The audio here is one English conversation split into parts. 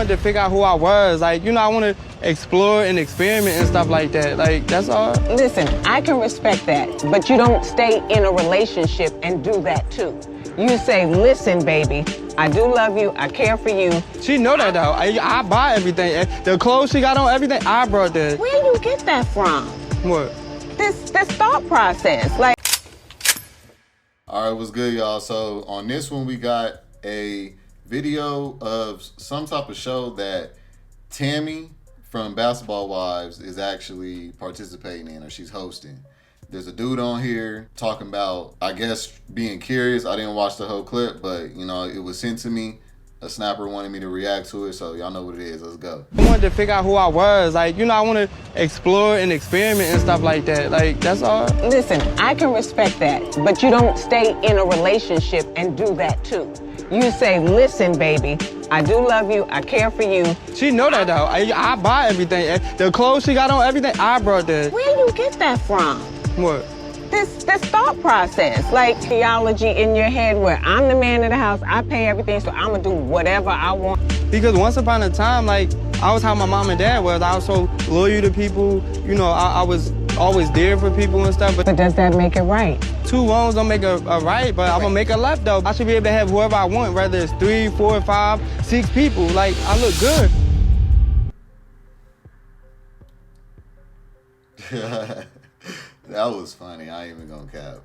wanted to figure out who I was. Like, you know, I want to explore and experiment and stuff like that. Like, that's all. Listen, I can respect that, but you don't stay in a relationship and do that too. You say, listen, baby, I do love you, I care for you. She know that though. I buy everything. The clothes she got on, everything, I brought that. Where do you get that from? What? This thought process, like. All right, what's good, y'all? So on this one, we got a video of some type of show that Tammy from Basketball Wives is actually participating in, or she's hosting. There's a dude on here talking about, I guess, being curious. I didn't watch the whole clip, but, you know, it was sent to me. A snapper wanted me to react to it, so y'all know what it is. Let's go. I wanted to figure out who I was. Like, you know, I want to explore and experiment and stuff like that. Like, that's all. Listen, I can respect that, but you don't stay in a relationship and do that too. You say, listen, baby, I do love you, I care for you. She know that though. I buy everything. The clothes she got on, everything, I brought that. Where do you get that from? What? This thought process, like theology in your head where I'm the man of the house, I pay everything, so I'm gonna do whatever I want. Because once upon a time, like, I was how my mom and dad was. I was so loyal to people. You know, I was always there for people and stuff. But does that make it right? Two wrongs don't make a right, but I'm gonna make a left though. I should be able to have whoever I want, whether it's 3, 4, 5, 6 people. Like, I look good. That was funny. I ain't even gonna cap.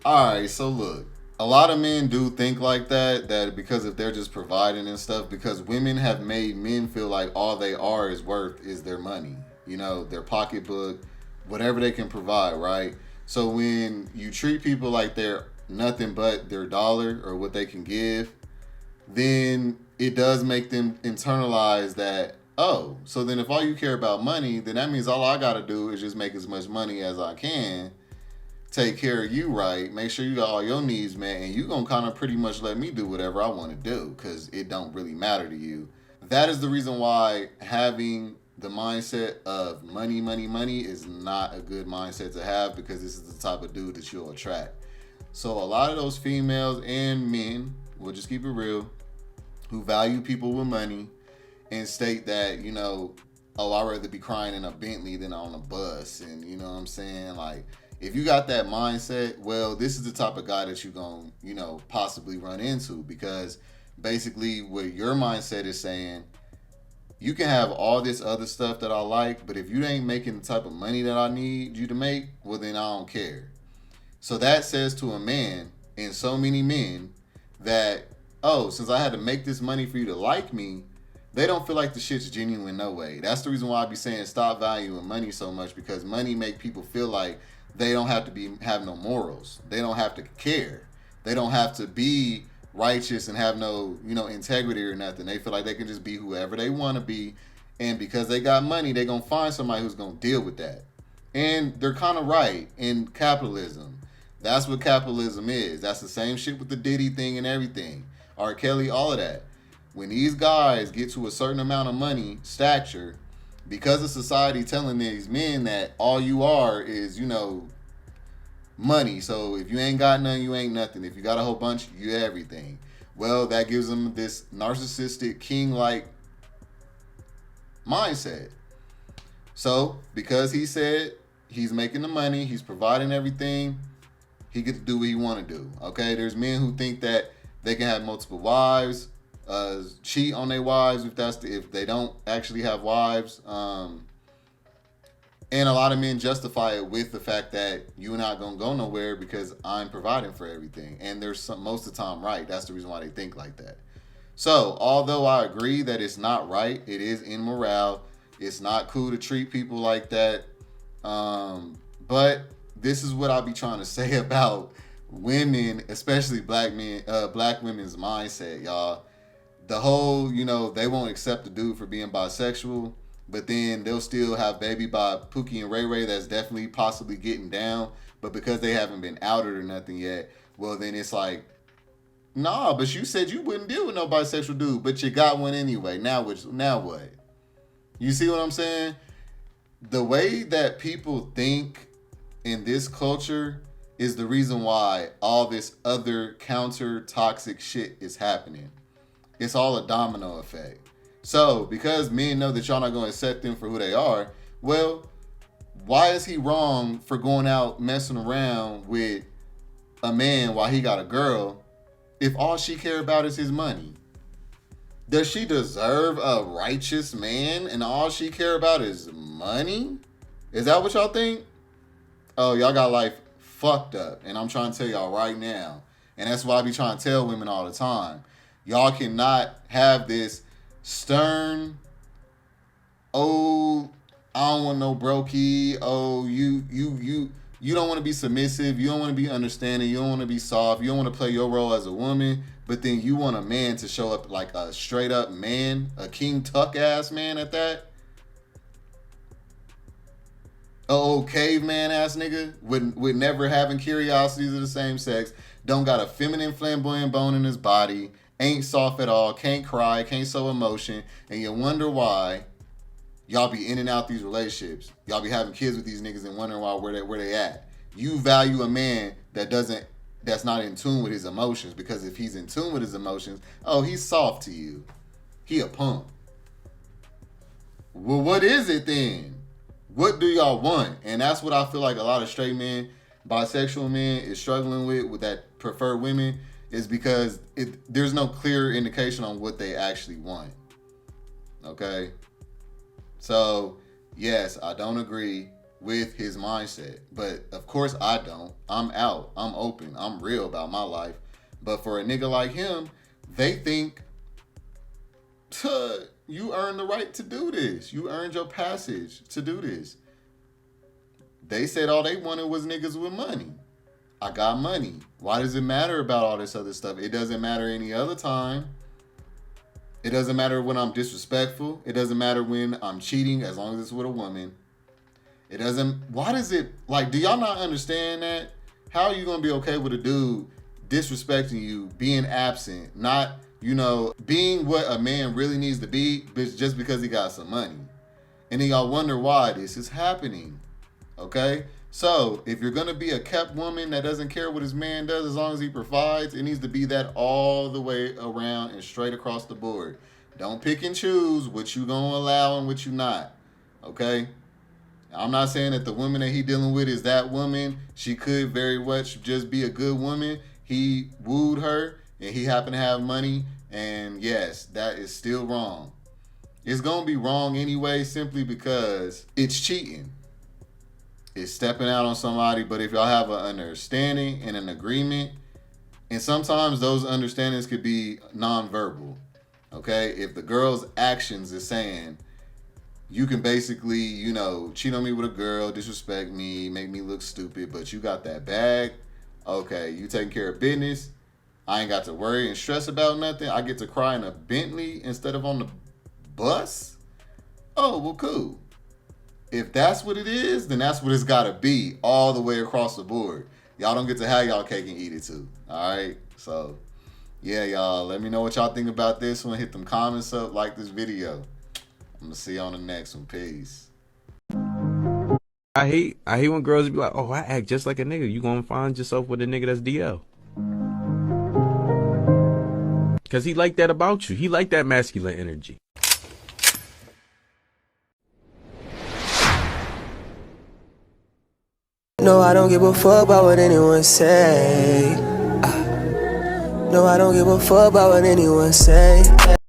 Alright, so look. A lot of men do think like that because if they're just providing and stuff, because women have made men feel like all they are is worth is their money. You know, their pocketbook, whatever they can provide, right? So when you treat people like they're nothing but their dollar or what they can give, then it does make them internalize that, oh, so then if all you care about money, then that means all I got to do is just make as much money as I can, take care of you right, make sure you got all your needs met, and you going to kind of pretty much let me do whatever I want to do because it don't really matter to you. That is the reason why having the mindset of money, money, money is not a good mindset to have, because this is the type of dude that you'll attract. So a lot of those females and men, we'll just keep it real, who value people with money and state that, you know, oh, I'd rather be crying in a Bentley than on a bus. And you know what I'm saying? Like, if you got that mindset, well, this is the type of guy that you're going to, you know, possibly run into, because basically what your mindset is saying, you can have all this other stuff that I like, but if you ain't making the type of money that I need you to make, well, then I don't care. So that says to a man, and so many men, that, oh, since I had to make this money for you to like me, they don't feel like the shit's genuine no way. That's the reason why I be saying stop valuing money so much, because money make people feel like they don't have to have no morals. They don't have to care. They don't have to be righteous and have no, you know, integrity or nothing. They feel like they can just be whoever they want to be, and because they got money, they're going to find somebody who's going to deal with that. And they're kind of right in capitalism. That's what capitalism is. That's the same shit with the Diddy thing and everything. R. Kelly, all of that. When these guys get to a certain amount of money, stature, because of society telling these men that all you are is, you know, money. So if you ain't got none, you ain't nothing. If you got a whole bunch, you everything. Well, that gives them this narcissistic, king-like mindset. So because he said he's making the money, he's providing everything, he gets to do what he want to do. Okay, there's men who think that they can have multiple wives, cheat on their wives if they don't actually have wives. And a lot of men justify it with the fact that you're not going to go nowhere because I'm providing for everything. And they're most of the time right. That's the reason why they think like that. So, although I agree that it's not right, it is immoral. It's not cool to treat people like that. But this is what I be trying to say about women, especially black women's mindset, y'all. The whole, you know, they won't accept the dude for being bisexual, but then they'll still have baby by Pookie and Ray Ray that's definitely possibly getting down, but because they haven't been outed or nothing yet, well, then it's like, nah, but you said you wouldn't deal with no bisexual dude, but you got one anyway. Now what? You see what I'm saying? The way that people think in this culture is the reason why all this other counter toxic shit is happening. It's all a domino effect. So because men know that y'all not going to accept them for who they are, well, why is he wrong for going out messing around with a man while he got a girl if all she care about is his money? Does she deserve a righteous man and all she care about is money? Is that what y'all think? Oh, y'all got life fucked up. And I'm trying to tell y'all right now. And that's why I be trying to tell women all the time. Y'all cannot have this stern, oh, I don't want no brokey. Oh, you don't want to be submissive. You don't want to be understanding. You don't want to be soft. You don't want to play your role as a woman. But then you want a man to show up like a straight up man, a King Tuck ass man at that. Oh, caveman ass nigga with never having curiosities of the same sex. Don't got a feminine flamboyant bone in his body. Ain't soft at all. Can't cry. Can't show emotion. And you wonder why y'all be in and out these relationships. Y'all be having kids with these niggas and wondering why where they at. You value a man that's not in tune with his emotions, because if he's in tune with his emotions, oh, he's soft to you. He a punk. Well, what is it then? What do y'all want? And that's what I feel like a lot of straight men, bisexual men is struggling with that prefer women, is because there's no clear indication on what they actually want. Okay? So, yes, I don't agree with his mindset. But, of course, I don't. I'm out. I'm open. I'm real about my life. But for a nigga like him, they think, you earned the right to do this. You earned your passage to do this. They said all they wanted was niggas with money. I got money. Why does it matter about all this other stuff? It doesn't matter any other time. It doesn't matter when I'm disrespectful. It doesn't matter when I'm cheating, as long as it's with a woman. It doesn't, why does it, like, do y'all not understand that? How are you going to be okay with a dude disrespecting you, being absent, not, being what a man really needs to be, just because he got some money? And then y'all wonder why this is happening, okay? So, if you're going to be a kept woman that doesn't care what his man does as long as he provides, it needs to be that all the way around and straight across the board. Don't pick and choose what you going to allow and what you not, okay? I'm not saying that the woman that he dealing with is that woman. She could very much just be a good woman. He wooed her and he happened to have money. And yes, that is still wrong. It's going to be wrong anyway, simply because it's cheating. It's stepping out on somebody. But if y'all have an understanding and an agreement, and sometimes those understandings could be nonverbal, okay? If the girl's actions is saying, you can basically, cheat on me with a girl, disrespect me, make me look stupid, but you got that bag. Okay, you taking care of business. I ain't got to worry and stress about nothing. I get to cry in a Bentley instead of on the bus. Oh, well, cool. If that's what it is, then that's what it's got to be all the way across the board. Y'all don't get to have y'all cake and eat it too. All right? So, yeah, y'all. Let me know what y'all think about this one. Hit them comments up. Like this video. I'm going to see you on the next one. Peace. I hate when girls be like, oh, I act just like a nigga. You gonna find yourself with a nigga that's DL. Because he like that about you. He like that masculine energy. No, I don't give a fuck about what anyone say. No, I don't give a fuck about what anyone say.